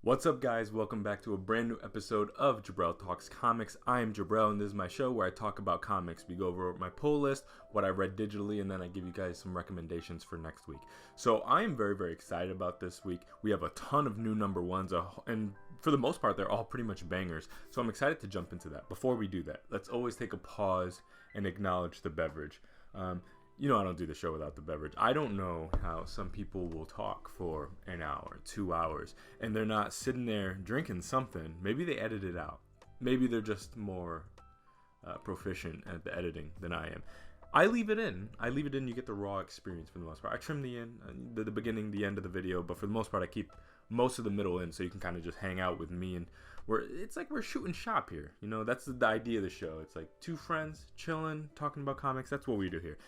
What's up, guys? Welcome back to a brand new episode of Jibreel Talks Comics. I am Jibreel, and this is my show where I talk about comics. We go over my pull list, what I read digitally, and then I give you guys some recommendations for next week. So I am very, very excited about this week. We have a ton of new number ones, and for the most part, they're all pretty much bangers. So I'm excited to jump into that. Before we do that, let's always take a pause and acknowledge the beverage. I don't do the show without the beverage. I don't know how some people will talk for an hour, 2 hours, and they're not sitting there drinking something. Maybe they edit it out. Maybe they're just more proficient at the editing than I am. I leave it in. You get the raw experience for the most part. I trim the end, the beginning, the end of the video, but for the most part, I keep most of the middle in, so you can kind of just hang out with me, and it's like we're shooting shop here. That's the idea of the show. It's like two friends chilling, talking about comics. That's what we do here.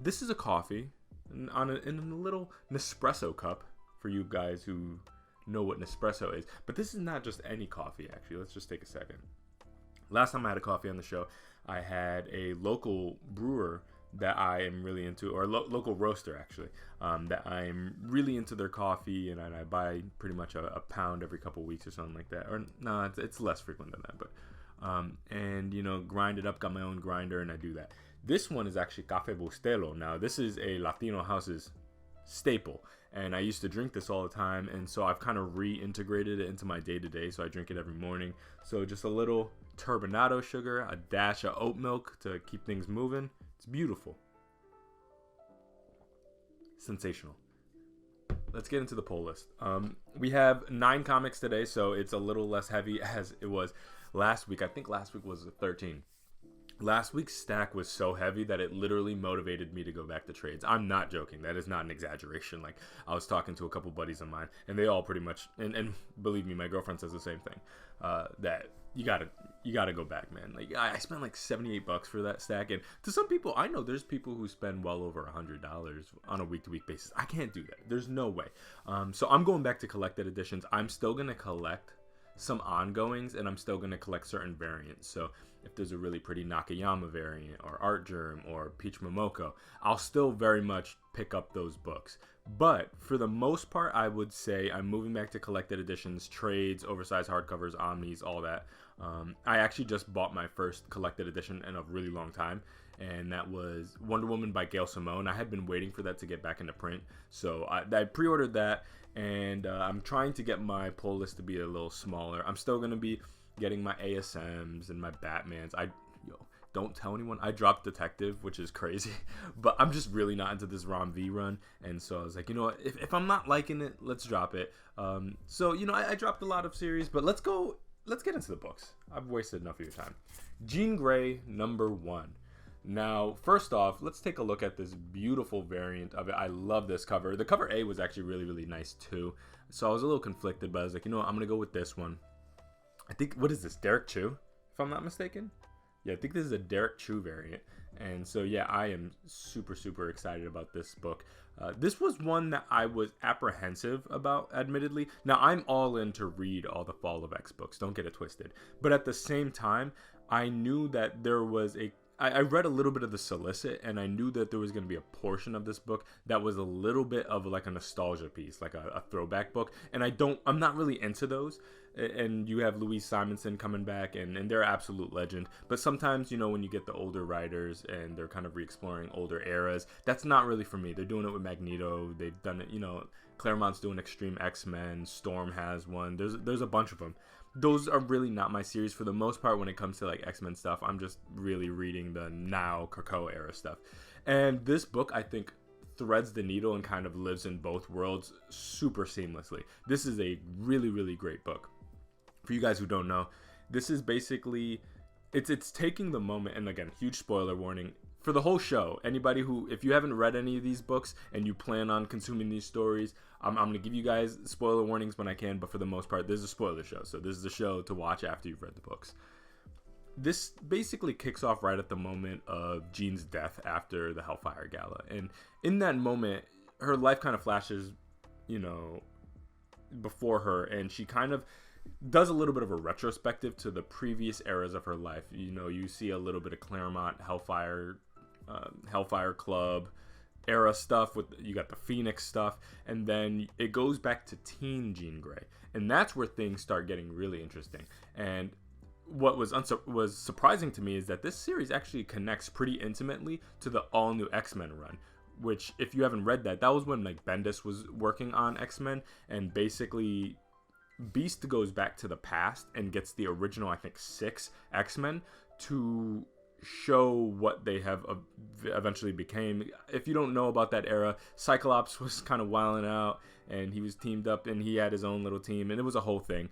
This is a coffee in a little Nespresso cup for you guys who know what Nespresso is. But this is not just any coffee, actually. Let's just take a second. Last time I had a coffee on the show, I had a local brewer that I am really into, or local roaster actually, that I'm really into their coffee, and I buy pretty much a pound every couple weeks or something like that. Or no, it's less frequent than that, but grind it up. Got my own grinder, and I do that. This one is actually Café Bustelo. Now this is a Latino house's staple, and I used to drink this all the time, and so I've kind of reintegrated it into my day-to-day, so I drink it every morning. So just a little turbinado sugar, a dash of oat milk to keep things moving. It's beautiful. Sensational. Let's get into the poll list. We have 9 comics today, so it's a little less heavy as it was last week. I think last week was 13. Last week's stack was so heavy that it literally motivated me to go back to trades. I'm not joking. That is not an exaggeration. Like, I was talking to a couple buddies of mine, and they all pretty much, and believe me, my girlfriend says the same thing, that you gotta go back, man. Like, I spent like $78 for that stack, and to some people, I know there's people who spend well over $100 on a week-to-week basis. I can't do that. There's no way. So I'm going back to collected editions. I'm still gonna collect some ongoings, and I'm still going to collect certain variants. So if there's a really pretty Nakayama variant or Art Germ or Peach Momoko, I'll still very much pick up those books. But for the most part, I would say I'm moving back to collected editions, trades, oversized hardcovers, omnis, all that. I actually just bought my first collected edition in a really long time, and that was Wonder Woman by Gail Simone. I had been waiting for that to get back into print, so I pre-ordered that, and I'm trying to get my pull list to be a little smaller. I'm still going to be getting my ASMs and my Batmans. Don't tell anyone. I dropped Detective, which is crazy, but I'm just really not into this Rom V run, and so I was like, you know what, if I'm not liking it, let's drop it. I dropped a lot of series, but let's get into the books. I've wasted enough of your time. Jean Grey, number 1. Now, first off, let's take a look at this beautiful variant of it. I love this cover. The cover A was actually really, really nice too. So I was a little conflicted, but I was like, you know what, I'm going to go with this one. I think, what is this, Derek Chu, if I'm not mistaken? Yeah, I think this is a Derek Chu variant. And so, yeah, I am super, super excited about this book. This was one that I was apprehensive about, admittedly. Now, I'm all in to read all the Fall of X books. Don't get it twisted. But at the same time, I knew that there was I read a little bit of the solicit, and I knew that there was going to be a portion of this book that was a little bit of like a nostalgia piece, like a throwback book. And I'm not really into those. And you have Louise Simonson coming back, and they're an absolute legend. But sometimes, when you get the older writers and they're kind of re-exploring older eras, that's not really for me. They're doing it with Magneto. They've done it, Claremont's doing Extreme X-Men. Storm has one. There's a bunch of them. Those are really not my series for the most part. When it comes to like X-Men stuff, I'm just really reading the now Krakoa era stuff. And this book, I think, threads the needle and kind of lives in both worlds super seamlessly. This is a really, really great book. For you guys who don't know, this is basically, it's taking the moment, and again, huge spoiler warning for the whole show. Anybody if you haven't read any of these books and you plan on consuming these stories, I'm going to give you guys spoiler warnings when I can, but for the most part, this is a spoiler show. So this is a show to watch after you've read the books. This basically kicks off right at the moment of Jean's death after the Hellfire Gala. And in that moment, her life kind of flashes, before her, and she kind of does a little bit of a retrospective to the previous eras of her life. You see a little bit of Claremont, Hellfire Club, era stuff with you got the Phoenix stuff, and then it goes back to teen Jean Grey, and that's where things start getting really interesting. And what was surprising to me is that this series actually connects pretty intimately to the all new X-Men run, which, if you haven't read that was when like Bendis was working on X-Men, and basically Beast goes back to the past and gets the original, I think, 6 X-Men to show what they have eventually became. If you don't know about that era, Cyclops was kind of wilding out, and he was teamed up, and he had his own little team, and it was a whole thing.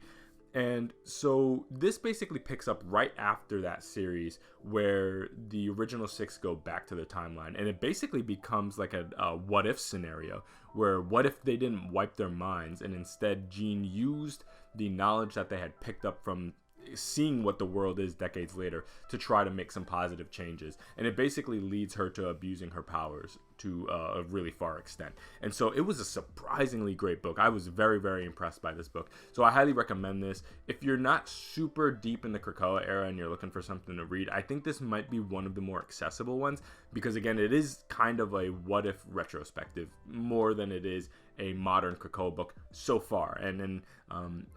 And so this basically picks up right after that series, where the original 6 go back to the timeline, and it basically becomes like a what if scenario, where what if they didn't wipe their minds, and instead Jean used the knowledge that they had picked up from seeing what the world is decades later to try to make some positive changes. And it basically leads her to abusing her powers to a really far extent. And so it was a surprisingly great book. I was very, very impressed by this book. So I highly recommend this. If you're not super deep in the Krakoa era and you're looking for something to read, I think this might be one of the more accessible ones, because again, it is kind of a what if retrospective more than it is a modern Krakoa book so far. And then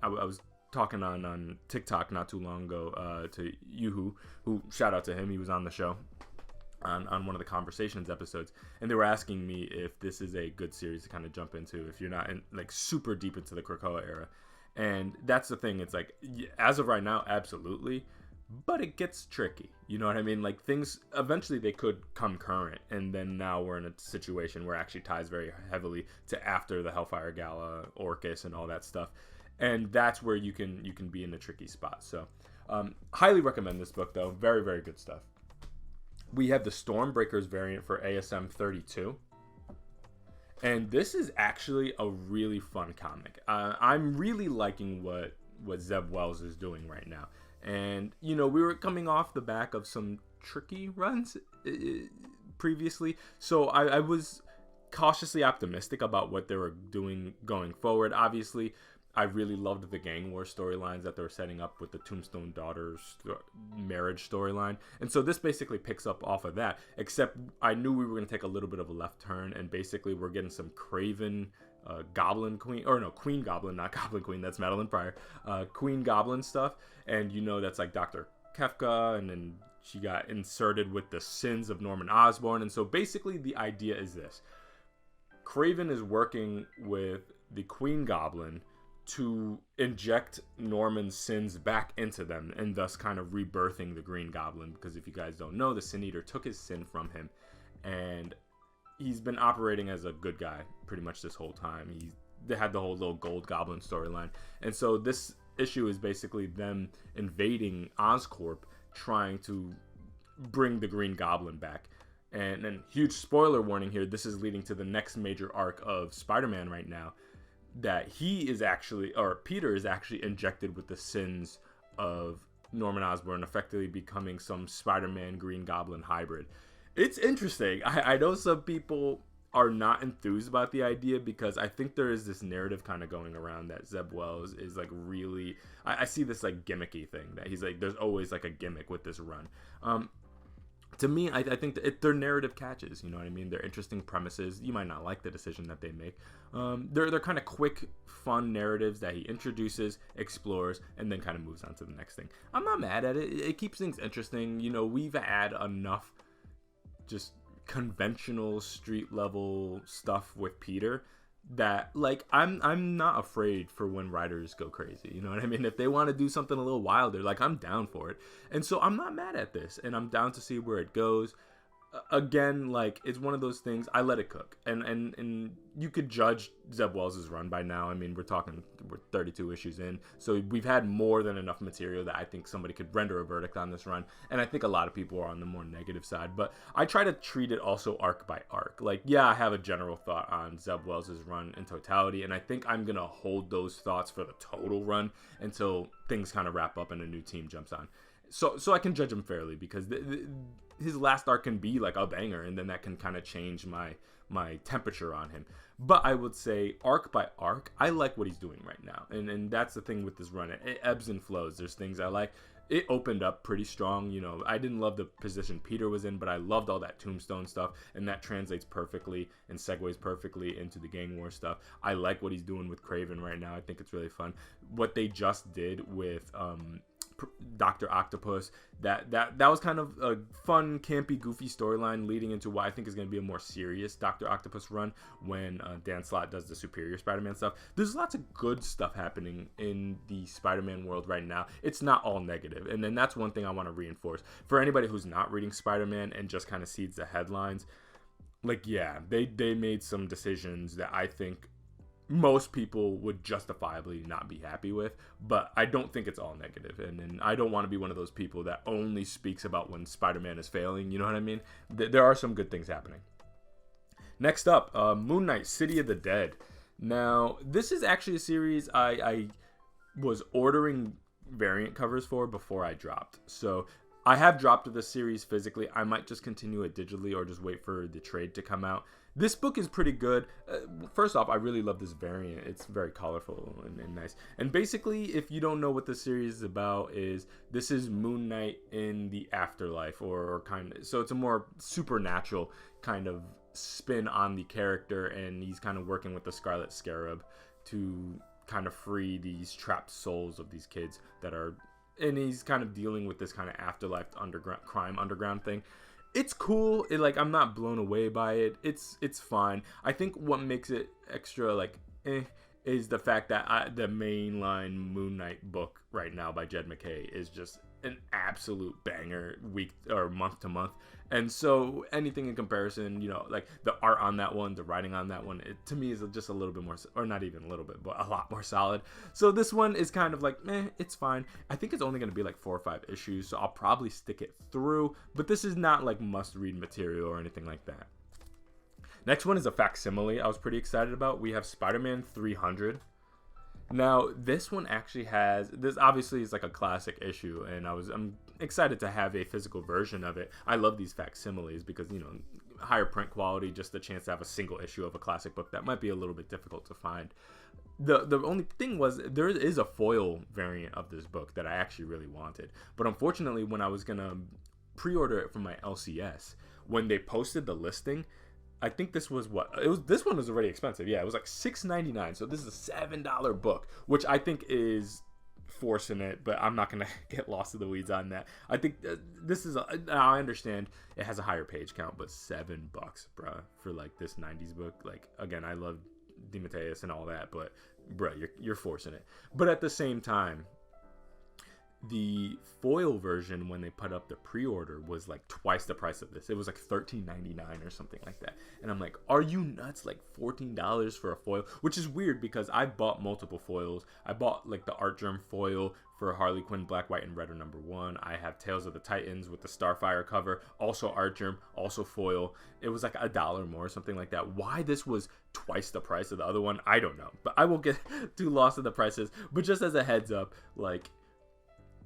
I was talking on TikTok not too long ago to Yuhu, who, shout out to him, he was on the show on one of the Conversations episodes, and they were asking me if this is a good series to kind of jump into if you're not like super deep into the Krakoa era. And that's the thing, it's like, as of right now, absolutely, but it gets tricky, you know what I mean? Like, things eventually they could come current, and then now we're in a situation where it actually ties very heavily to after the Hellfire Gala, Orcus, and all that stuff. And that's where you can be in a tricky spot. So highly recommend this book, though. Very, very good stuff. We have the Stormbreakers variant for ASM 32. And this is actually a really fun comic. I'm really liking what Zeb Wells is doing right now. And, you know, we were coming off the back of some tricky runs previously. So I was cautiously optimistic about what they were doing going forward. Obviously, I really loved the gang war storylines that they were setting up with the Tombstone Daughters marriage storyline. And so this basically picks up off of that, except I knew we were going to take a little bit of a left turn, and basically we're getting some Craven Goblin Queen, or no, Queen Goblin, not Goblin Queen, that's Madeline Pryor, Queen Goblin stuff. And you know, that's like Dr. Kefka, and then she got inserted with the sins of Norman Osborn. And so basically the idea is this: Craven is working with the Queen Goblin to inject Norman's sins back into them, and thus kind of rebirthing the Green Goblin. Because if you guys don't know, the Sin Eater took his sin from him, and he's been operating as a good guy pretty much this whole time. They had the whole little Gold Goblin storyline, and so this issue is basically them invading Oscorp, trying to bring the Green Goblin back. And then, huge spoiler warning here, this is leading to the next major arc of Spider-Man right now, that Peter is actually injected with the sins of Norman Osborn, effectively becoming some Spider-Man Green Goblin hybrid. It's interesting. I know some people are not enthused about the idea, because I think there is this narrative kind of going around that Zeb Wells is like really, I see this like gimmicky thing that he's like, there's always like a gimmick with this run. To me, I think that their narrative catches, you know what I mean? They're interesting premises. You might not like the decision that they make. They're kind of quick, fun narratives that he introduces, explores, and then kind of moves on to the next thing. I'm not mad at it. It keeps things interesting. You know, we've had enough just conventional street level stuff with Peter that, like, I'm not afraid for when writers go crazy, you know what I mean? If they want to do something a little wilder, like, I'm down for it. And so I'm not mad at this, and I'm down to see where it goes. Again, like, it's one of those things, I let it cook, and you could judge Zeb Wells' run by now. I mean, we're 32 issues in, so we've had more than enough material that I think somebody could render a verdict on this run, and I think a lot of people are on the more negative side, but I try to treat it also arc by arc. Like, yeah, I have a general thought on Zeb Wells' run in totality, and I think I'm gonna hold those thoughts for the total run until things kind of wrap up and a new team jumps on, so I can judge him fairly, because his last arc can be like a banger, and then that can kind of change my temperature on him. But I would say arc by arc, I like what he's doing right now, and that's the thing with this run. It ebbs and flows. There's things I like, it opened up pretty strong. You know, I didn't love the position Peter was in, but I loved all that Tombstone stuff, and that translates perfectly and segues perfectly into the gang war stuff. I like what he's doing with Kraven right now. I think it's really fun. What they just did with Dr. Octopus, that was kind of a fun, campy, goofy storyline leading into what I think is going to be a more serious Dr. Octopus run when Dan Slott does the Superior Spider-Man stuff. There's lots of good stuff happening in the Spider-Man world right now. It's not all negative, and then that's one thing I want to reinforce for anybody who's not reading Spider-Man and just kind of sees the headlines. Like, yeah, they made some decisions that I think most people would justifiably not be happy with, but I don't think it's all negative, and I don't want to be one of those people that only speaks about when Spider-Man is failing. You know what I mean? There are some good things happening. Next up, Moon Knight, City of the Dead. Now, this is actually a series I was ordering variant covers for before I dropped. So I have dropped this series physically. I might just continue it digitally or just wait for the trade to come out. This book is pretty good. First off, I really love this variant. It's very colorful and nice. And basically, if you don't know what the series is about, this is Moon Knight in the afterlife, or kind of, so it's a more supernatural kind of spin on the character, and he's kind of working with the Scarlet Scarab to kind of free these trapped souls of these kids that are, and he's kind of dealing with this kind of afterlife underground thing. It's cool. I'm not blown away by it. It's fine. I think what makes it extra is the fact that the mainline Moon Knight book right now by Jed MacKay is just an absolute banger week or month to month. And so anything in comparison, like the art on that one, the writing on that one, it to me is just a little bit more, or not even a little bit, but a lot more solid. So this one is kind of like, it's fine. I think it's only going to be like 4 or 5 issues, so I'll probably stick it through, but this is not like must read material or anything like that. Next one is a facsimile I was pretty excited about. We have Spider-Man 300. Now, this one actually this obviously is like a classic issue, and I'm excited to have a physical version of it. I love these facsimiles because, higher print quality, just the chance to have a single issue of a classic book that might be a little bit difficult to find. The only thing was, there is a foil variant of this book that I actually really wanted, but unfortunately when I was gonna pre-order it from my LCS, when they posted the listing, I think this was this one was already expensive. Yeah, it was like $6.99. So this is a $7 book, which I think is forcing it, but I'm not gonna get lost in the weeds on that. I think this is I understand it has a higher page count, but $7, bruh, for like this 90s book. Like, again, I love DeMatteis and all that, but bruh, you're forcing it. But at the same time, the foil version, when they put up the pre-order, was like twice the price of this. It was like $13.99 or something like that. And I'm like, are you nuts? Like $14 for a foil? Which is weird because I bought multiple foils. I bought like the Art Germ foil for Harley Quinn Black, White, and Red #1. I have Tales of the Titans with the Starfire cover, also Art Germ, also foil. It was like $1 more or something like that. Why this was twice the price of the other one, I don't know. But I will get too lost in the prices. But just as a heads up, like,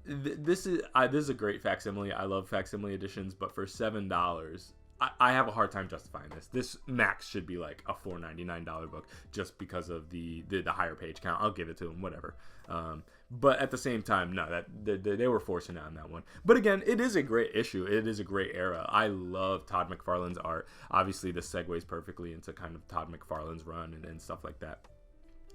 this is a great facsimile. I love facsimile editions, but for $7, I have a hard time justifying this. This max should be like a $4.99 book just because of the higher page count. I'll give it to them, whatever. But at the same time, no, they were forcing it on that one. But again, it is a great issue. It is a great era. I love Todd McFarlane's art. Obviously, this segues perfectly into kind of Todd McFarlane's run and stuff like that.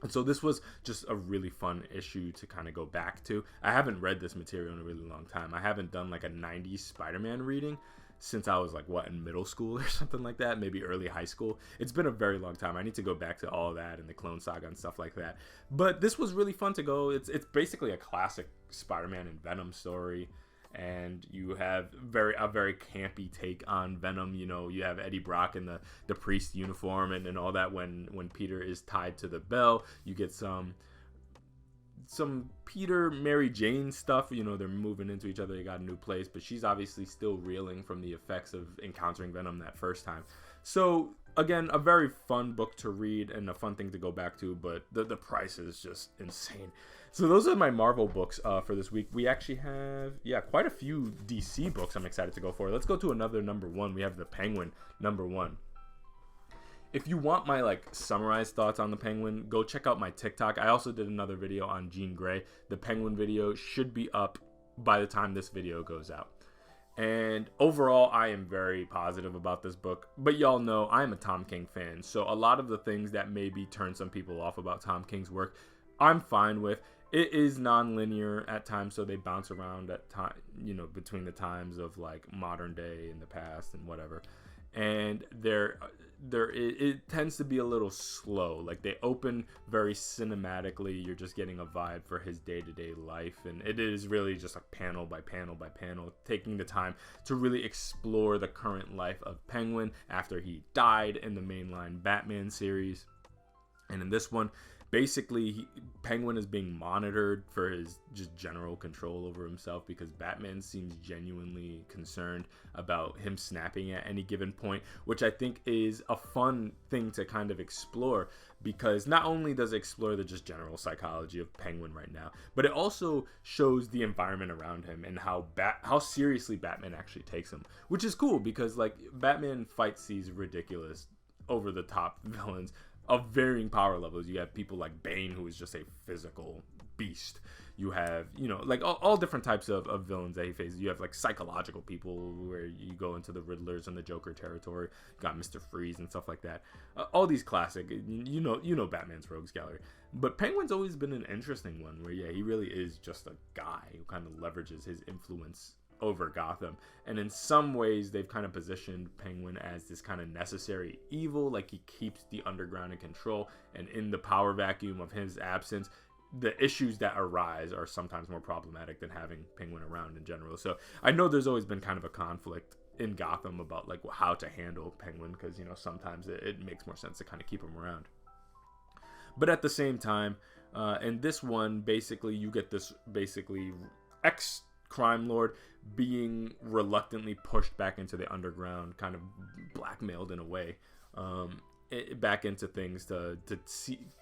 And so this was just a really fun issue to kind of go back to. I haven't read this material in a really long time. I haven't done like a 90s Spider-Man reading since I was like, in middle school or something like that, maybe early high school. It's been a very long time. I need to go back to all that and the Clone Saga and stuff like that. But this was really fun to go. It's basically a classic Spider-Man and Venom story. And you have a very campy take on Venom. You have Eddie Brock in the priest uniform and all that. When Peter is tied to the bell, you get some Peter Mary Jane stuff. They're moving into each other. They got a new place, but she's obviously still reeling from the effects of encountering Venom that first time. So again, a very fun book to read and a fun thing to go back to, but the price is just insane. So those are my Marvel books for this week. We actually have, quite a few DC books I'm excited to go for. Let's go to another #1. We have the Penguin #1. If you want my summarized thoughts on the Penguin, go check out my TikTok. I also did another video on Jean Grey. The Penguin video should be up by the time this video goes out. And overall, I am very positive about this book. But y'all know I'm a Tom King fan, so a lot of the things that maybe turn some people off about Tom King's work, I'm fine with. It is non-linear at times, so they bounce around at time, between the times of like modern day and the past and whatever. And it tends to be a little slow. Like they open very cinematically. You're just getting a vibe for his day-to-day life, and it is really just a panel by panel by panel, taking the time to really explore the current life of Penguin after he died in the mainline Batman series. And in this one, basically, Penguin is being monitored for his just general control over himself, because Batman seems genuinely concerned about him snapping at any given point, which I think is a fun thing to kind of explore, because not only does it explore the just general psychology of Penguin right now, but it also shows the environment around him and how seriously Batman actually takes him, which is cool, because like Batman fights these ridiculous, over the top villains of varying power levels. You have people like Bane, who is just a physical beast. You have, like all different types of villains that he faces. You have like psychological people, where you go into the Riddlers and the Joker territory. You got Mr. Freeze and stuff like that. All these classic, Batman's rogues gallery. But Penguin's always been an interesting one, where he really is just a guy who kind of leverages his influence over Gotham. And in some ways, they've kind of positioned Penguin as this kind of necessary evil, like he keeps the underground in control, and in the power vacuum of his absence, the issues that arise are sometimes more problematic than having Penguin around in general. So I know there's always been kind of a conflict in Gotham about like how to handle Penguin, because sometimes it makes more sense to kind of keep him around. But at the same time, in this one, basically you get this crime lord being reluctantly pushed back into the underground, kind of blackmailed in a way, back into things to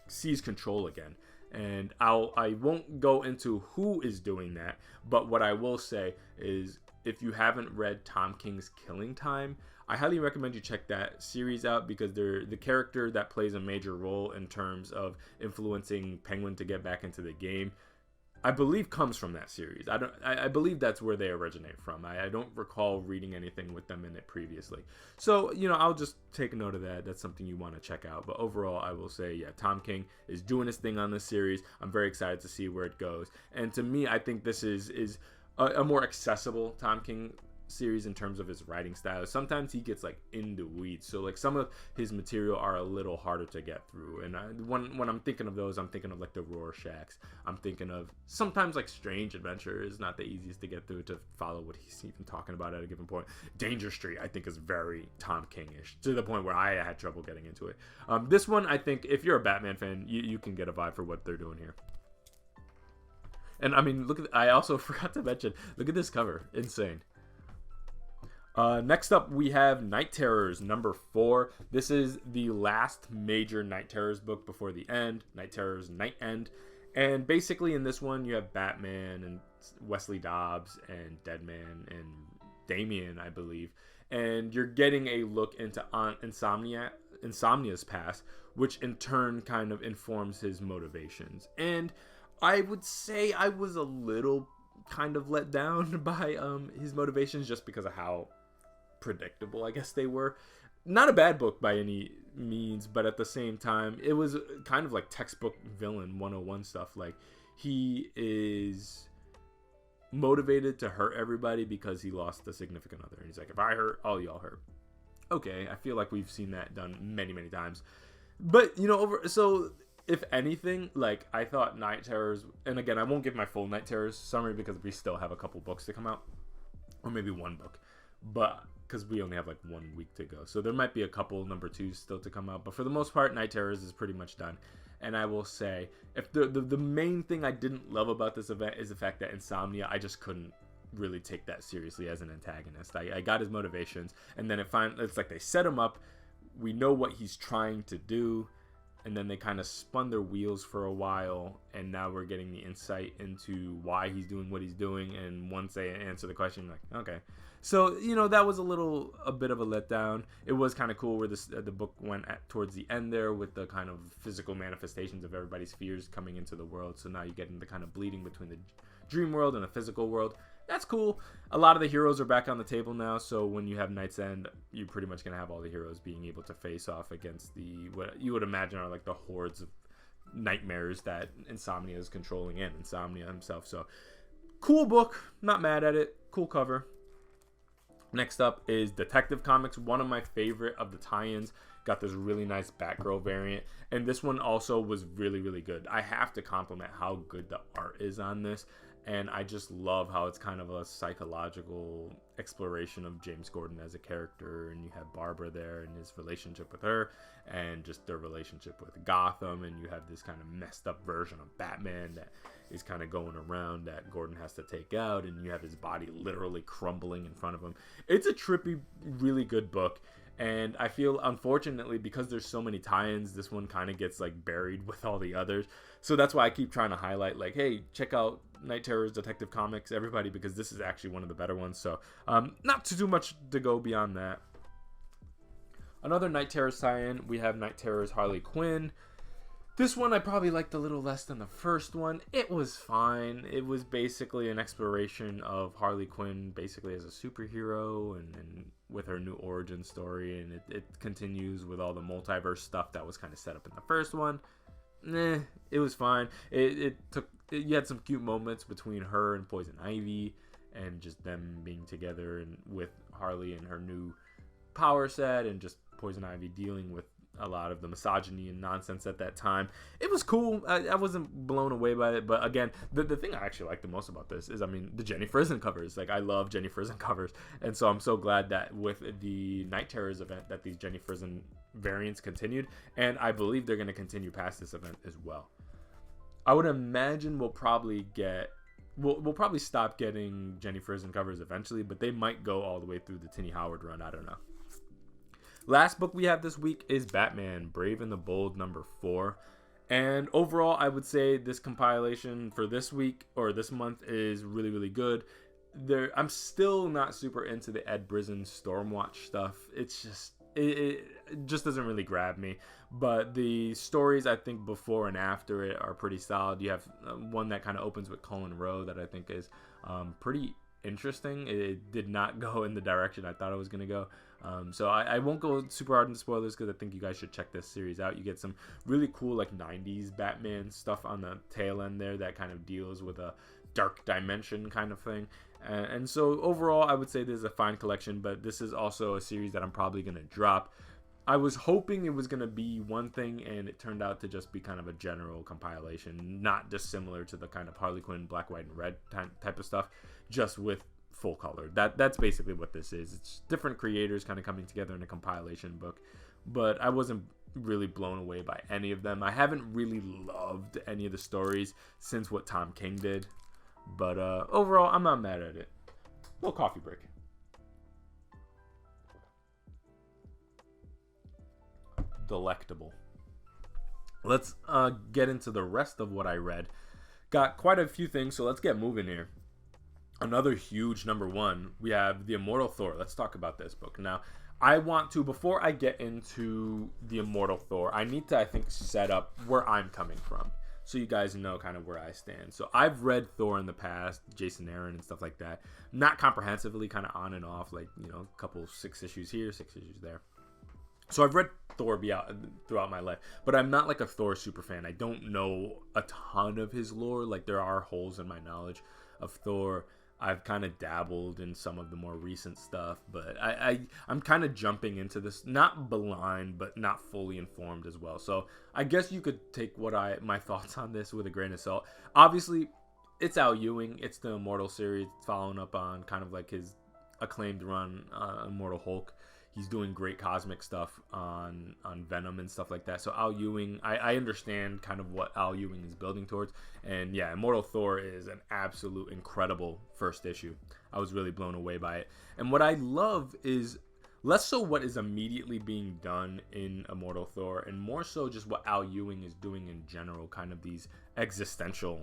seize control again. And I won't go into who is doing that, but what I will say is, if you haven't read Tom King's Killing Time, I highly recommend you check that series out, because the character that plays a major role in terms of influencing Penguin to get back into the game, I believe comes from that series. I believe that's where they originate from. I don't recall reading anything with them in it previously. So, I'll just take a note of that. That's something you want to check out. But overall, I will say, Tom King is doing his thing on this series. I'm very excited to see where it goes. And to me, I think this is a more accessible Tom King series in terms of his writing style. Sometimes he gets like in the weeds, so like some of his material are a little harder to get through, and when I'm thinking of those, I'm thinking of like the Rorschachs. I'm thinking of sometimes like Strange Adventure is not the easiest to get through, to follow what he's even talking about at a given point. Danger Street, I think, is very Tom King-ish, to the point where I had trouble getting into it. This one, I think if you're a Batman fan, you can get a vibe for what they're doing here. And I mean, I also forgot to mention, look at this cover, insane. Next up, we have Night Terrors number 4. This is the last major Night Terrors book before the end, Night Terrors Night End. And basically in this one, you have Batman and Wesley Dobbs and Deadman and Damian, I believe. And you're getting a look into Insomnia's past, which in turn kind of informs his motivations. And I would say I was a little kind of let down by his motivations, just because of how predictable I guess they were. Not a bad book by any means, but at the same time, it was kind of like textbook villain 101 stuff. Like, he is motivated to hurt everybody because he lost a significant other, and he's like, if I hurt, all y'all hurt. Okay, I feel like we've seen that done many times, but so if anything, like, I thought Night Terrors, and again, I won't give my full Night Terrors summary because we still have a couple books to come out, or maybe one book, but because we only have like 1 week to go, so there might be a couple number 2s still to come out, but for the most part, Night Terrors is pretty much done. And I will say, if the main thing I didn't love about this event is the fact that Insomnia, I just couldn't really take that seriously as an antagonist. I got his motivations, and then it's like they set him up, we know what he's trying to do, and then they kind of spun their wheels for a while, and now we're getting the insight into why he's doing what he's doing, and once they answer the question, like, okay. So, that was a bit of a letdown. It was kind of cool where the book went towards the end there, with the kind of physical manifestations of everybody's fears coming into the world. So now you're getting the kind of bleeding between the dream world and the physical world. that's cool. A lot of the heroes are back on the table now, so when you have Knight's End, you're pretty much going to have all the heroes being able to face off against the, what you would imagine are like the hordes of nightmares that Insomnia is controlling, and Insomnia himself. So cool book, not mad at it. Cool cover. Next up is Detective Comics, one of my favorite of the tie-ins. Got this really nice Batgirl variant, and this one also was really, really good. I have to compliment how good the art is on this, and I just love how it's kind of a psychological exploration of James Gordon as a character, and you have Barbara there and his relationship with her, and just their relationship with Gotham, and you have this kind of messed up version of Batman that is kind of going around that Gordon has to take out, and you have his body literally crumbling in front of him. It's a trippy, really good book. And I feel, unfortunately, because there's so many tie-ins, this one kind of gets like buried with all the others. So that's why I keep trying to highlight, like, hey, check out Night Terror's Detective Comics, everybody, because this is actually one of the better ones. So not too much to go beyond that. Another Night Terror's tie-in, we have Night Terror's Harley Quinn. This one I probably liked a little less than the first one. It was fine. It was basically an exploration of Harley Quinn basically as a superhero and with her new origin story. And it continues with all the multiverse stuff that was kind of set up in the first one. It was fine. You had some cute moments between her and Poison Ivy and just them being together and with Harley and her new power set and just Poison Ivy dealing with a lot of the misogyny and nonsense at that time. It was cool. I wasn't blown away by it, but again, the thing I actually like the most about this is, I mean, the Jenny Frison covers. Like, I love Jenny Frison covers, and so I'm so glad that with the Night Terrors event that these Jenny Frison variants continued, and I believe they're going to continue past this event as well. I would imagine we'll probably stop getting Jenny Frison covers eventually, but they might go all the way through the Tinny Howard run. I don't know. Last book we have this week is Batman, Brave and the Bold, number 4. And overall, I would say this compilation for this week or this month is really, really good. I'm still not super into the Ed Brisson Stormwatch stuff. It's just, it just doesn't really grab me. But the stories, I think, before and after it are pretty solid. You have one that kind of opens with Cullen Rowe that I think is pretty interesting. It did not go in the direction I thought it was going to go. So I won't go super hard into spoilers because I think you guys should check this series out. You get some really cool like 90s Batman stuff on the tail end there that kind of deals with a dark dimension kind of thing. And so overall, I would say this is a fine collection, but this is also a series that I'm probably going to drop. I was hoping it was going to be one thing, and it turned out to just be kind of a general compilation, not dissimilar to the kind of Harley Quinn, Black, White, and Red type of stuff, just with full color. That's basically what this is. It's different creators kind of coming together in a compilation book, but I wasn't really blown away by any of them. I haven't really loved any of the stories since what Tom King did, but overall, I'm not mad at it. Little coffee break. Delectable. Let's get into the rest of what I read. Got quite a few things, so let's get moving here. Another huge number 1, we have The Immortal Thor. Let's talk about this book. Now, I want to, before I get into The Immortal Thor, I need to, I think, set up where I'm coming from, so you guys know kind of where I stand. So I've read Thor in the past, Jason Aaron and stuff like that. Not comprehensively, kind of on and off, like, you know, a couple 6 issues here, 6 issues there. So I've read Thor throughout my life, but I'm not like a Thor super fan. I don't know a ton of his lore. Like, there are holes in my knowledge of Thor. I've kind of dabbled in some of the more recent stuff, but I'm kind of jumping into this, not blind, but not fully informed as well. So I guess you could take my thoughts on this with a grain of salt. Obviously, it's Al Ewing. It's the Immortal series, following up on kind of like his acclaimed run on Immortal Hulk. He's doing great cosmic stuff on Venom and stuff like that. So Al Ewing, I understand kind of what Al Ewing is building towards. And yeah, Immortal Thor is an absolute incredible first issue. I was really blown away by it. And what I love is less so what is immediately being done in Immortal Thor, and more so just what Al Ewing is doing in general, kind of these existential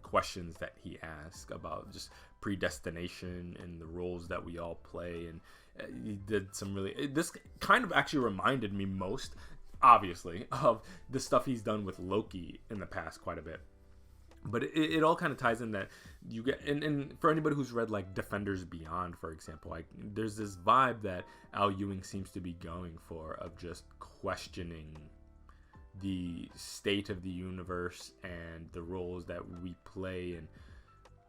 questions that he asks about just predestination and the roles that we all play. And he did some really, this kind of actually reminded me most, obviously, of the stuff he's done with Loki in the past quite a bit. But it all kind of ties in that you get, and for anybody who's read like Defenders Beyond, for example, like there's this vibe that Al Ewing seems to be going for of just questioning the state of the universe and the roles that we play and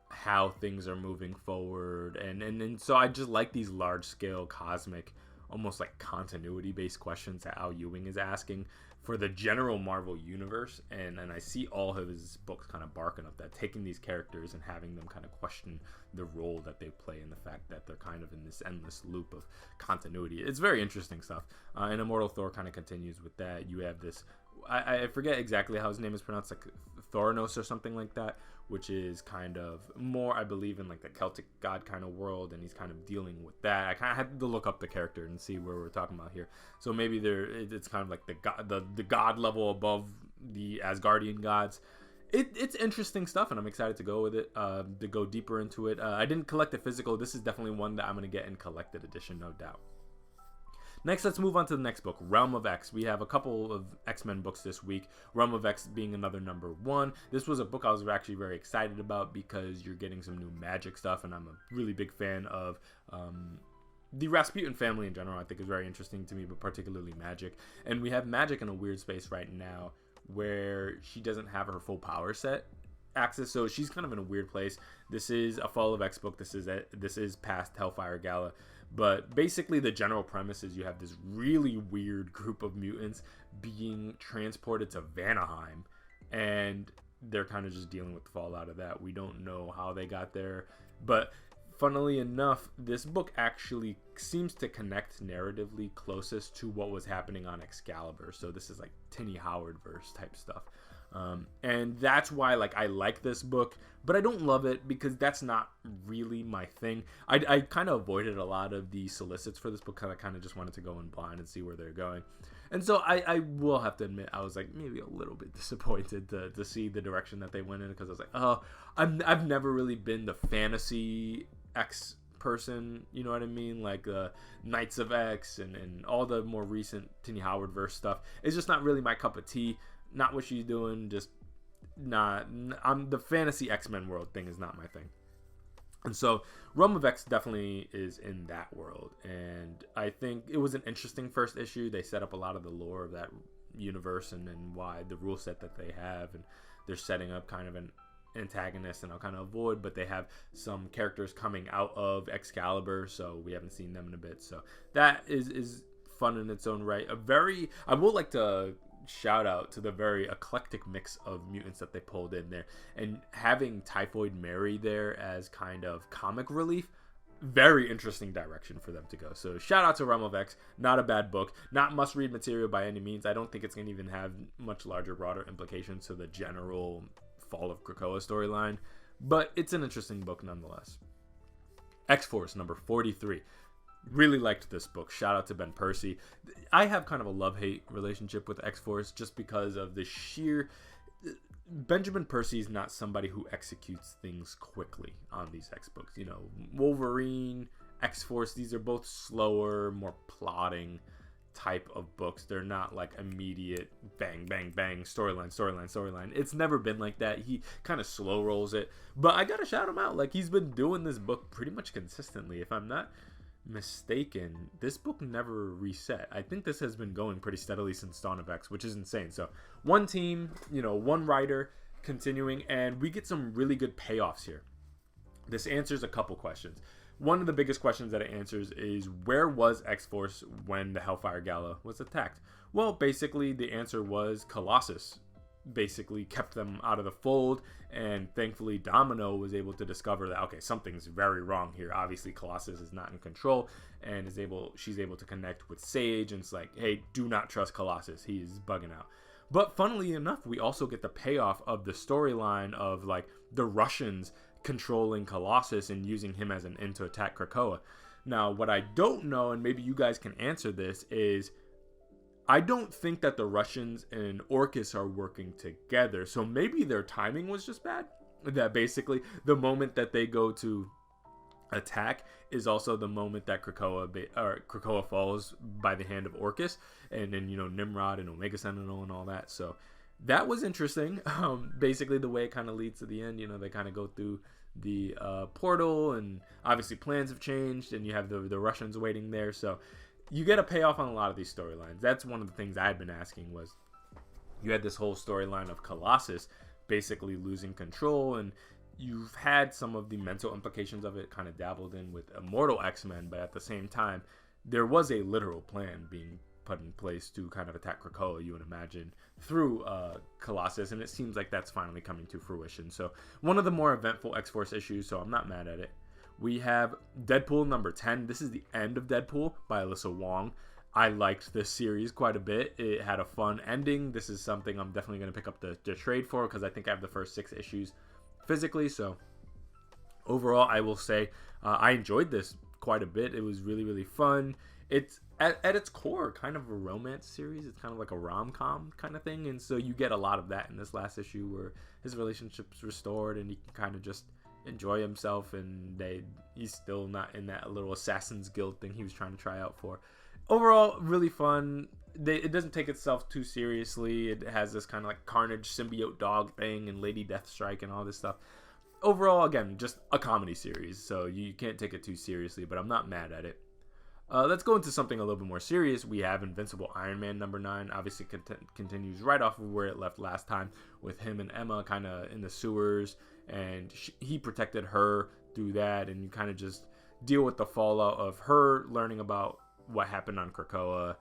how things are moving forward. And so I just like these large scale cosmic, almost like continuity based questions that Al Ewing is asking for the general Marvel universe, and I see all of his books kind of barking up that, taking these characters and having them kind of question the role that they play and the fact that they're kind of in this endless loop of continuity. It's very interesting stuff. And Immortal Thor kind of continues with that. You have this, I forget exactly how his name is pronounced, like Thornos or something like that, which is kind of more, I believe, in like the Celtic god kind of world, and he's kind of dealing with that. I kind of had to look up the character and see where we're talking about here. So maybe it's kind of like the god level above the Asgardian gods. It's interesting stuff, and I'm excited to go with it, to go deeper into it. I didn't collect the physical. This is definitely one that I'm going to get in collected edition, no doubt. Next, let's move on to the next book, Realm of X. We have a couple of X-Men books this week, Realm of X being another number 1. This was a book I was actually very excited about because you're getting some new magic stuff, and I'm a really big fan of the Rasputin family in general. I think is very interesting to me, but particularly magic. And we have magic in a weird space right now where she doesn't have her full power set access, so she's kind of in a weird place. This is a Fall of X book. This is past Hellfire Gala. But basically the general premise is you have this really weird group of mutants being transported to Vanaheim, and they're kind of just dealing with the fallout of that. We don't know how they got there, but funnily enough, this book actually seems to connect narratively closest to what was happening on Excalibur. So this is like Tinny Howard verse type stuff. And that's why I like this book, but I don't love it because that's not really my thing. I kind of avoided a lot of the solicits for this book because I kind of just wanted to go in blind and see where they're going. And so I will have to admit I was like maybe a little bit disappointed to see the direction that they went in, because I was like, oh, I've never really been the fantasy X person, you know what I mean? Like Knights of X and all the more recent Tinny Howard verse stuff. It's just not really my cup of tea. Not what she's doing, just not. The fantasy X-Men world thing is not my thing. And so Realm of X definitely is in that world, and I think it was an interesting first issue. They set up a lot of the lore of that universe and why the rule set that they have, and they're setting up kind of an antagonist, and I'll kind of avoid, but they have some characters coming out of Excalibur, so we haven't seen them in a bit, so that is fun in its own right. I would like to shout out to the very eclectic mix of mutants that they pulled in there, and having Typhoid Mary there as kind of comic relief, very interesting direction for them to go. So shout out to Realm of X. Not a bad book, not must read material by any means. I don't think it's going to even have much larger, broader implications to the general Fall of Krakoa storyline, but it's an interesting book nonetheless. X-Force number 43. Really liked this book. Shout out to Ben Percy. I have kind of a love-hate relationship with X-Force just because of the sheer... Benjamin Percy is not somebody who executes things quickly on these X books. You know, Wolverine, X-Force, these are both slower, more plotting type of books. They're not like immediate bang, bang, bang, storyline. It's never been like that. He kind of slow rolls it. But I gotta shout him out. Like, he's been doing this book pretty much consistently. If I'm not mistaken, this book never reset. I think this has been going pretty steadily since Dawn of X, which is insane. So one team, one writer continuing, and we get some really good payoffs here. This answers a couple questions. One of the biggest questions that it answers is, where was X-Force when the Hellfire Gala was attacked? Well, basically the answer was Colossus basically kept them out of the fold, and thankfully Domino was able to discover that, okay, something's very wrong here. Obviously Colossus is not in control, and she's able to connect with Sage, and it's like, hey, do not trust Colossus, he's bugging out. But funnily enough, we also get the payoff of the storyline of like the Russians controlling Colossus and using him as an in to attack Krakoa. Now, what I don't know, and maybe you guys can answer this, is I don't think that the Russians and Orcus are working together. So maybe their timing was just bad. That basically the moment that they go to attack is also the moment that Krakoa falls by the hand of Orcus, and then Nimrod and Omega Sentinel and all that. So That was interesting. Basically, the way it kind of leads to the end, they kind of go through the portal, and obviously plans have changed, and you have the Russians waiting there. So you get a payoff on a lot of these storylines. That's one of the things I had been asking was you had this whole storyline of Colossus basically losing control, and you've had some of the mental implications of it kind of dabbled in with Immortal X-Men, but at the same time, there was a literal plan being put in place to kind of attack Krakoa, you would imagine, through Colossus, and it seems like that's finally coming to fruition. So one of the more eventful X-Force issues, so I'm not mad at it. We have Deadpool number 10. This is the end of Deadpool by Alyssa Wong. I liked this series quite a bit. It had a fun ending. This is something I'm definitely going to pick up the trade for because I think I have the first 6 issues physically. So overall, I will say I enjoyed this quite a bit. It was really, really fun. It's at its core kind of a romance series. It's kind of like a rom-com kind of thing, and so you get a lot of that in this last issue where his relationship's restored and he can kind of just enjoy himself, and he's still not in that little Assassin's Guild thing he was trying to try out for. Overall, really fun. It doesn't take itself too seriously. It has this kind of like Carnage symbiote dog thing and Lady Deathstrike and all this stuff. Overall, again, just a comedy series, so you can't take it too seriously, but I'm not mad at it. Let's go into something a little bit more serious. We have Invincible Iron Man number 9. Obviously, continues right off of where it left last time with him and Emma kind of in the sewers, and he protected her through that, and you kind of just deal with the fallout of her learning about what happened on Krakoa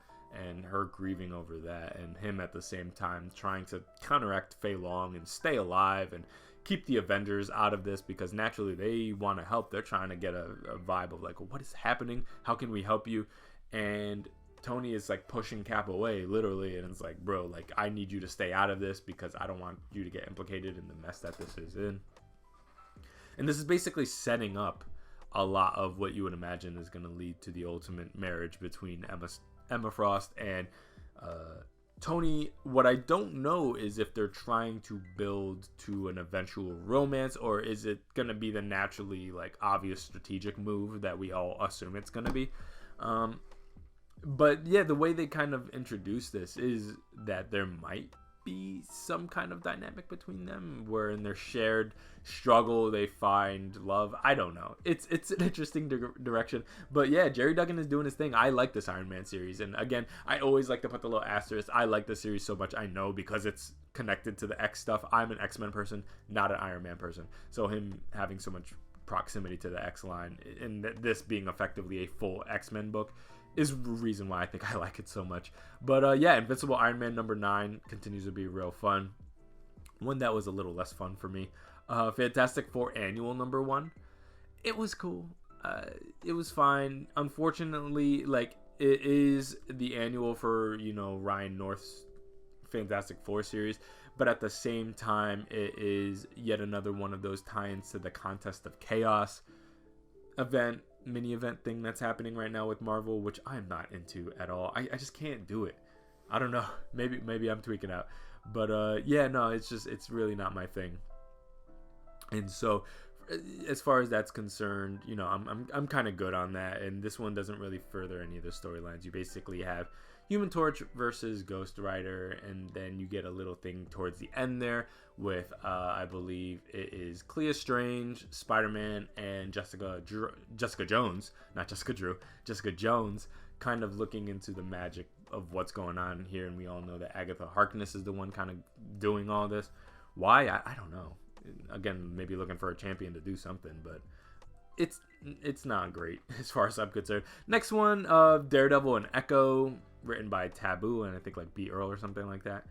and her grieving over that, and him at the same time trying to counteract Fei Long and stay alive and keep the Avengers out of this, because naturally they want to help. They're trying to get a vibe of like, well, what is happening? How can we help you? And Tony is like pushing Cap away, literally, and it's like, bro, like, I need you to stay out of this because I don't want you to get implicated in the mess that this is in. And this is basically setting up a lot of what you would imagine is going to lead to the ultimate marriage between Emma Frost and Tony. What I don't know is if they're trying to build to an eventual romance, or is it going to be the naturally like obvious strategic move that we all assume it's going to be. But yeah, the way they kind of introduce this is that there might be some kind of dynamic between them where in their shared struggle they find love. I don't know. It's an interesting direction, but yeah, Jerry Duggan is doing his thing. I like this Iron Man series, and again, I always like to put the little asterisk. I like this series so much, I know, because it's connected to the X stuff. I'm an X-Men person, not an Iron Man person, so him having so much proximity to the X line and this being effectively a full X-Men book is the reason why I think I like it so much. But yeah, Invincible Iron Man number 9 continues to be real fun. One that was a little less fun for me, Fantastic Four Annual number 1. It was cool. It was fine. Unfortunately, like, it is the annual for, Ryan North's Fantastic Four series, but at the same time, it is yet another one of those tie-ins to the Contest of Chaos mini event thing that's happening right now with Marvel, which I'm not into at all. I just can't do it. I don't know. Maybe I'm tweaking out. But yeah, no, it's really not my thing. And so as far as that's concerned, I'm kind of good on that. And this one doesn't really further any of the storylines. You basically have Human Torch versus Ghost Rider, and then you get a little thing towards the end there with I believe it is Clea Strange, Spider-Man, and Jessica Jones, not Jessica Drew, Jessica Jones, kind of looking into the magic of what's going on here. And we all know that Agatha Harkness is the one kind of doing all this. Why? I don't know. Again, maybe looking for a champion to do something, but it's not great as far as I'm concerned. Next one, Daredevil and Echo, written by Taboo and I think like B. Earl or something like that.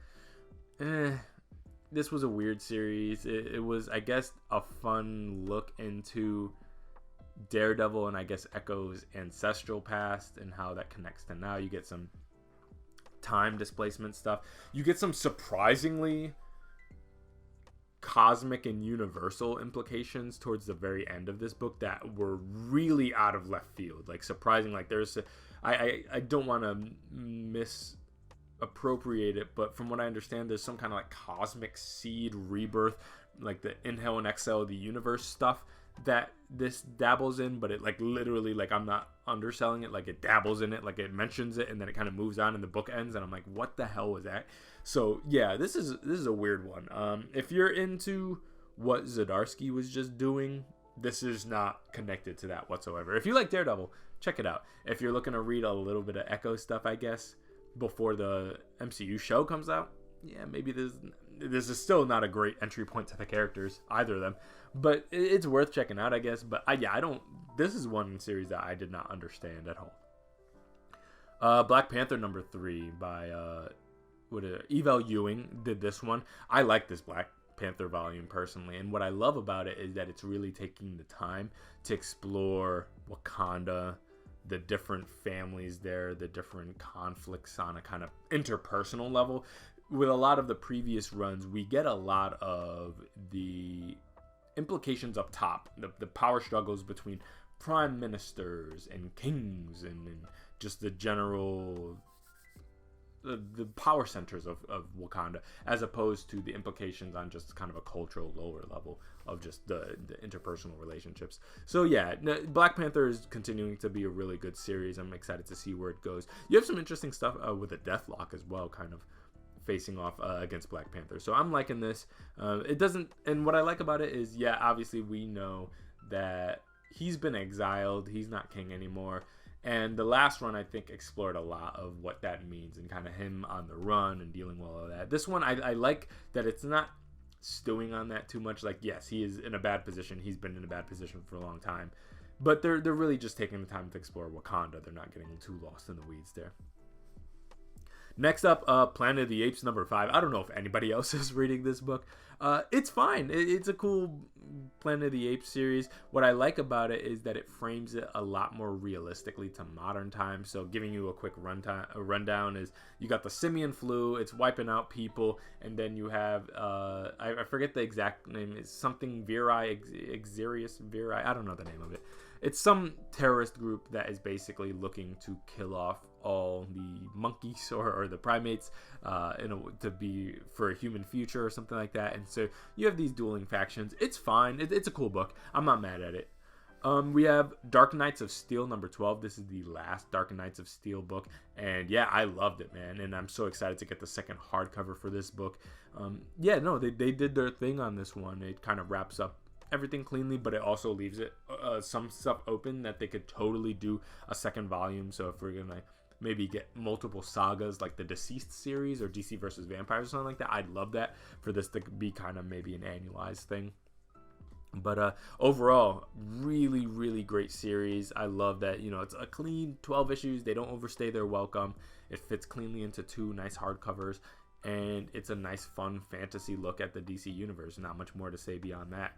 This was a weird series. It was, I guess, a fun look into Daredevil and I guess Echo's ancestral past and how that connects to now. You get some time displacement stuff. You get some surprisingly cosmic and universal implications towards the very end of this book that were really out of left field, like surprising. Like I don't want to misappropriate it, but from what I understand, there's some kind of like cosmic seed rebirth, like the inhale and exhale of the universe stuff that this dabbles in, but it like literally, like, I'm not underselling it, like it dabbles in it, like it mentions it and then it kind of moves on and the book ends and I'm like, what the hell was that? So yeah, this is a weird one. If you're into what Zdarsky was just doing, this is not connected to that whatsoever. If you like Daredevil, check it out. If you're looking to read a little bit of Echo stuff, I guess, before the MCU show comes out, yeah, maybe this is still not a great entry point to the characters, either of them, but it's worth checking out, I guess. But I don't. This is one series that I did not understand at all. Black Panther #3 by Evel Ewing did this one. I like this Black Panther volume personally, and what I love about it is that it's really taking the time to explore Wakanda, the different families there, the different conflicts on a kind of interpersonal level. With a lot of the previous runs, we get a lot of the implications up top, the power struggles between prime ministers and kings and just the general the power centers of Wakanda, as opposed to the implications on just kind of a cultural lower level of just the interpersonal relationships. So yeah, Black Panther is continuing to be a really good series. I'm excited to see where it goes. You have some interesting stuff with a Deathlock as well, kind of facing off against Black Panther. So I'm liking this. It doesn't, and what I like about it is, yeah, obviously we know that he's been exiled. He's not king anymore. And the last run, I think, explored a lot of what that means and kind of him on the run and dealing with all of that. This one, I like that it's not stewing on that too much. Like, yes, he is in a bad position. He's been in a bad position for a long time. But they're really just taking the time to explore Wakanda. They're not getting too lost in the weeds there. Next up, Planet of the Apes #5. I don't know if anybody else is reading this book. It's fine. It's a cool Planet of the Apes series. What I like about it is that it frames it a lot more realistically to modern times. So giving you a quick rundown is you got the simian flu. It's wiping out people. And then you have, I forget the exact name. It's something Viri, Exerius Viri. I don't know the name of it. It's some terrorist group that is basically looking to kill off all the monkeys or the primates to be for a human future or something like that. And so you have these dueling factions. It's fine. It's a cool book. I'm not mad at it. We have Dark Knights of Steel #12. This is the last Dark Knights of Steel book. And yeah, I loved it, man. And I'm so excited to get the second hardcover for this book. They did their thing on this one. It kind of wraps up everything cleanly, but it also leaves it some stuff open that they could totally do a second volume. So if we're gonna maybe get multiple sagas like the Deceased series or DC versus Vampires or something like that, I'd love that for this to be kind of maybe an annualized thing. But overall, really, really great series. I love that, it's a clean 12 issues. They don't overstay their welcome. It fits cleanly into 2 nice hardcovers, and it's a nice, fun fantasy look at the DC universe. Not much more to say beyond that.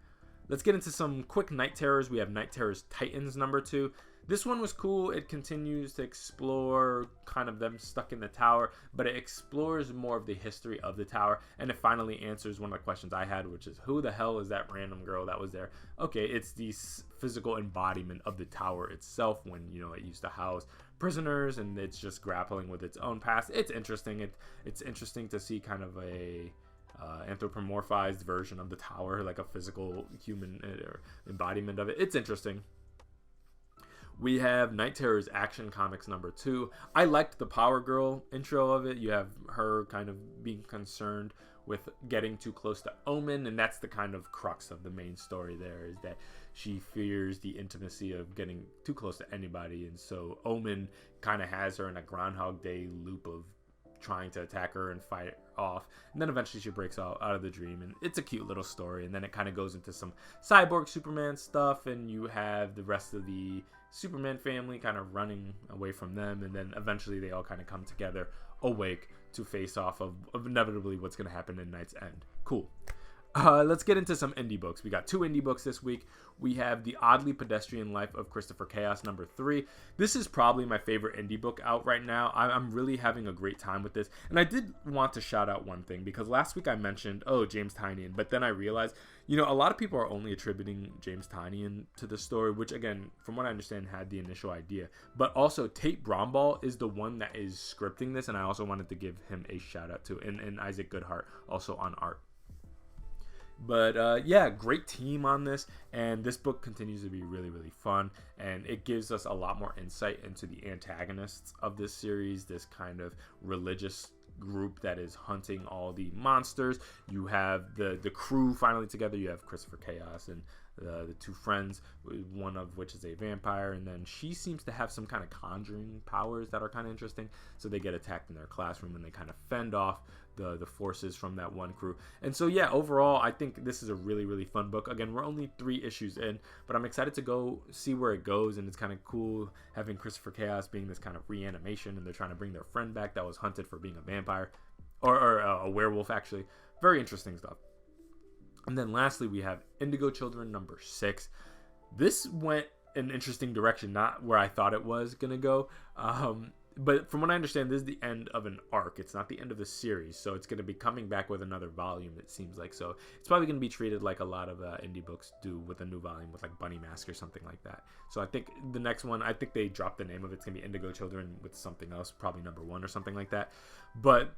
Let's get into some quick Night Terrors. We have Night Terrors Titans #2. This one was cool. It continues to explore kind of them stuck in the tower, but it explores more of the history of the tower, and it finally answers one of the questions I had, which is, who the hell is that random girl that was there? Okay, it's the physical embodiment of the tower itself when, it used to house prisoners, and it's just grappling with its own past. It's interesting. It's interesting to see kind of a anthropomorphized version of the tower, like a physical human embodiment of it. It's interesting. We have Night Terrors Action Comics #2. I liked the Power Girl intro of it. You have her kind of being concerned with getting too close to Omen, and that's the kind of crux of the main story there, is that she fears the intimacy of getting too close to anybody, and so Omen kind of has her in a Groundhog Day loop of trying to attack her and fight off, and then eventually she breaks out of the dream, and it's a cute little story. And then it kind of goes into some Cyborg Superman stuff, and you have the rest of the Superman family kind of running away from them, and then eventually they all kind of come together awake to face off of inevitably what's going to happen in Night's End. Cool. Let's get into some indie books. We got 2 indie books this week. We have The Oddly Pedestrian Life of Christopher Chaos #3. This is probably my favorite indie book out right now. I'm really having a great time with this. And I did want to shout out one thing, because last week I mentioned, James Tynion, but then I realized, a lot of people are only attributing James Tynion to the story, which again, from what I understand, had the initial idea. But also Tate Bromball is the one that is scripting this, and I also wanted to give him a shout out too. And Isaac Goodhart also on art. But yeah, great team on this, and this book continues to be really, really fun, and it gives us a lot more insight into the antagonists of this series, this kind of religious group that is hunting all the monsters. You have the crew finally together. You have Christopher Chaos and the two friends, one of which is a vampire, and then she seems to have some kind of conjuring powers that are kind of interesting. So they get attacked in their classroom, and they kind of fend off the forces from that one crew. And so yeah, overall, I think this is a really, really fun book. Again, we're only 3 issues in, but I'm excited to go see where it goes. And it's kind of cool having Christopher Chaos being this kind of reanimation, and they're trying to bring their friend back that was hunted for being a vampire, or a werewolf, actually. Very interesting stuff. And then lastly, we have Indigo Children number 6. This went an interesting direction, not where I thought it was gonna go. But from what I understand, this is the end of an arc. It's not the end of the series, so it's going to be coming back with another volume, it seems like. So it's probably going to be treated like a lot of indie books do with a new volume, with like Bunny Mask or something like that. So I think the next one, I think they dropped the name of it. It's going to be Indigo Children with something else, probably number 1 or something like that. But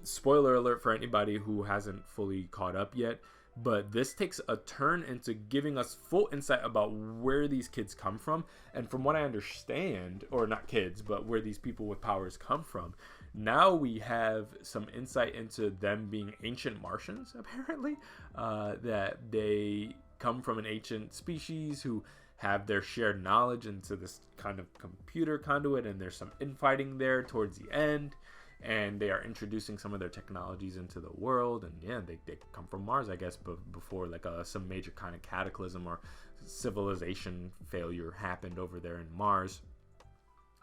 spoiler alert for anybody who hasn't fully caught up yet, but this takes a turn into giving us full insight about where these kids come from. And from what I understand, or not kids, but where these people with powers come from, now we have some insight into them being ancient Martians, apparently. That they come from an ancient species who have their shared knowledge into this kind of computer conduit, and there's some infighting there towards the end. And they are introducing some of their technologies into the world, and yeah, they come from Mars, I guess, but before like some major kind of cataclysm or civilization failure happened over there in Mars.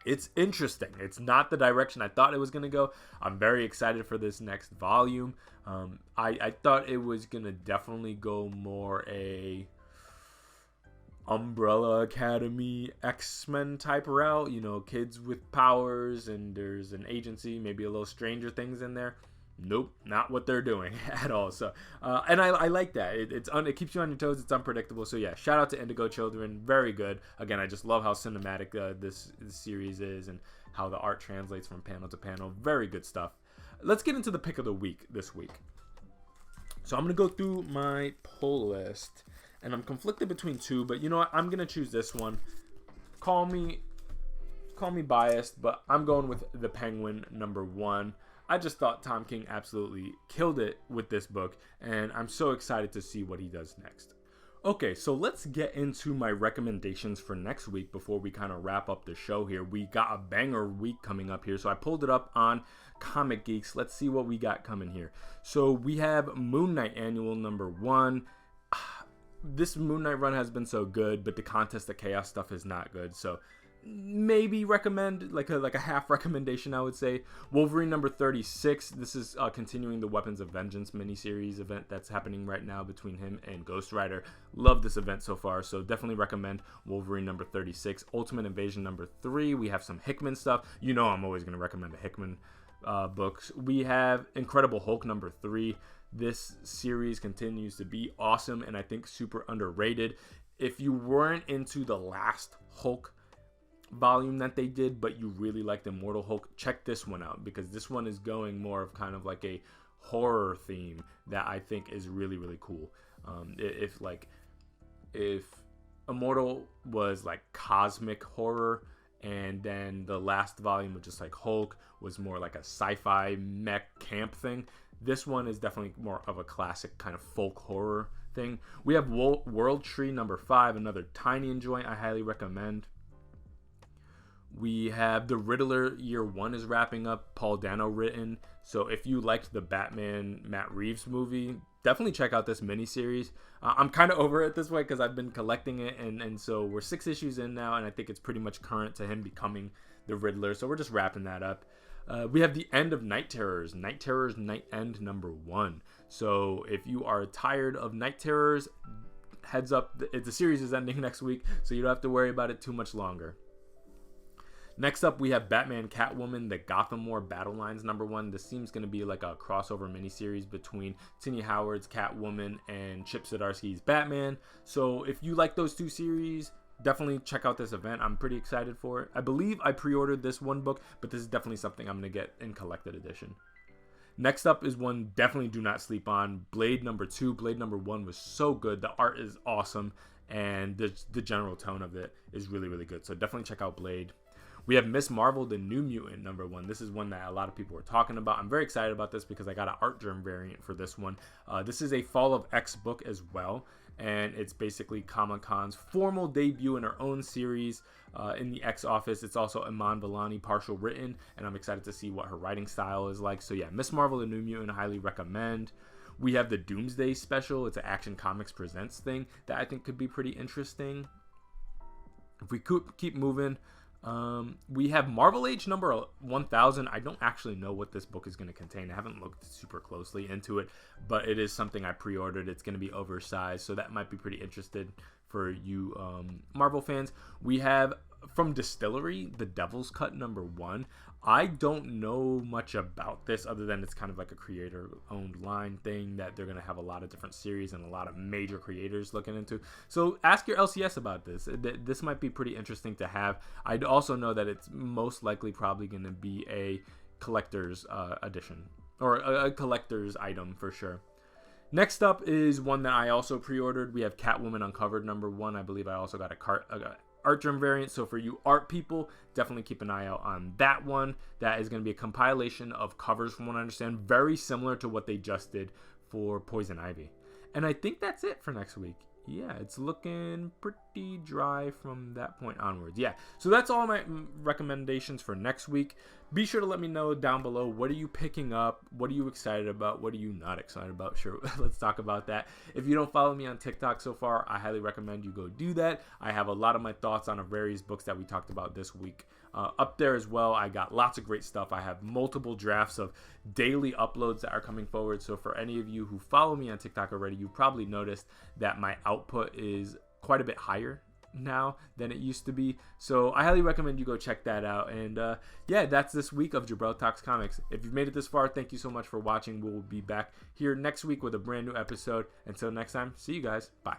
It's interesting. It's not the direction I thought it was going to go. I'm very excited for this next volume. I thought it was going to definitely go more a Umbrella Academy X-Men type route, you know, kids with powers, and there's an agency, maybe a little Stranger Things in there. Nope, not what they're doing at all. So and I like that. It keeps you on your toes. It's unpredictable. So yeah, shout out to Indigo Children. Very good. Again, I just love how cinematic this series is, and how the art translates from panel to panel. Very good stuff. Let's get into the pick of the week this week. So I'm gonna go through my pull list, and I'm conflicted between 2, but you know what? I'm going to choose this one. Call me biased, but I'm going with The Penguin number 1. I just thought Tom King absolutely killed it with this book, and I'm so excited to see what he does next. Okay, so let's get into my recommendations for next week before we kind of wrap up the show here. We got a banger week coming up here, so I pulled it up on Comic Geeks. Let's see what we got coming here. So we have Moon Knight Annual number 1. This Moon Knight run has been so good, but the Contest of Chaos stuff is not good. So maybe recommend like a half recommendation, I would say. Wolverine number 36. This is continuing the Weapons of Vengeance miniseries event that's happening right now between him and Ghost Rider. Love this event so far, so definitely recommend Wolverine number 36. Ultimate Invasion number 3. We have some Hickman stuff. You know I'm always going to recommend the Hickman books. We have Incredible Hulk number 3. This series continues to be awesome, and I think super underrated. If you weren't into the last Hulk volume that they did, but you really liked Immortal Hulk, check this one out, because this one is going more of kind of like a horror theme that I think is really, really cool. If Immortal was like cosmic horror, and then the last volume of just like Hulk was more like a sci-fi mech camp thing, this one is definitely more of a classic kind of folk horror thing. We have World Tree number 5, another Tiny joint I highly recommend. We have The Riddler Year 1 is wrapping up, Paul Dano written. So if you liked the Batman Matt Reeves movie, definitely check out this miniseries. I'm kind of over it this way because I've been collecting it, and so we're 6 issues in now, and I think it's pretty much current to him becoming the Riddler. So we're just wrapping that up. We have the end of Night Terrors Night End number 1. So if you are tired of Night Terrors, heads up, the series is ending next week, so you don't have to worry about it too much longer. Next up, we have Batman Catwoman, the Gotham War Battle Lines number 1. This seems going to be like a crossover miniseries between Tini Howard's Catwoman and Chip Zdarsky's Batman. So if you like those 2 series, definitely check out this event. I'm pretty excited for it. I believe I pre-ordered this one book, but this is definitely something I'm going to get in collected edition. Next up is one definitely do not sleep on, Blade number 2. Blade number 1 was so good. The art is awesome, and the general tone of it is really, really good. So definitely check out Blade. We have Miss Marvel, the New Mutant number 1. This is one that a lot of people were talking about. I'm very excited about this because I got an art germ variant for this one. This is a Fall of X book as well, and it's basically Comic-Con's formal debut in her own series in the X office. It's also Iman Vellani partial written, and I'm excited to see what her writing style is like. So yeah, Miss Marvel, the New Mutant, I highly recommend. We have the Doomsday special. It's an Action Comics Presents thing that I think could be pretty interesting. If we could keep moving, we have Marvel Age number 1000. I don't actually know what this book is going to contain. I haven't looked super closely into it, but it is something I pre-ordered. It's going to be oversized, so that might be pretty interesting for you Marvel fans. We have from Distillery, The Devil's Cut number 1. I don't know much about this other than it's kind of like a creator-owned line thing that they're going to have a lot of different series and a lot of major creators looking into. So ask your LCS about this. This might be pretty interesting to have. I also know that it's most likely probably going to be a collector's edition or a collector's item for sure. Next up is one that I also pre-ordered. We have Catwoman Uncovered number 1. I believe I also got a art germ variant, so for you art people, definitely keep an eye out on that one. That is going to be a compilation of covers, from what I understand, very similar to what they just did for Poison Ivy. And I think that's it for next week. Yeah, it's looking pretty dry from that point onwards. Yeah, so that's all my recommendations for next week. Be sure to let me know down below, what are you picking up? What are you excited about? What are you not excited about? Sure, let's talk about that. If you don't follow me on TikTok so far, I highly recommend you go do that. I have a lot of my thoughts on the various books that we talked about this week up there as well. I got lots of great stuff. I have multiple drafts of daily uploads that are coming forward. So for any of you who follow me on TikTok already, you've probably noticed that my output is quite a bit higher now than it used to be. So I highly recommend you go check that out. And yeah, that's this week of Jibreel Talks Comics. If you've made it this far, thank you so much for watching. We will be back here next week with a brand new episode. Until next time, see you guys. Bye.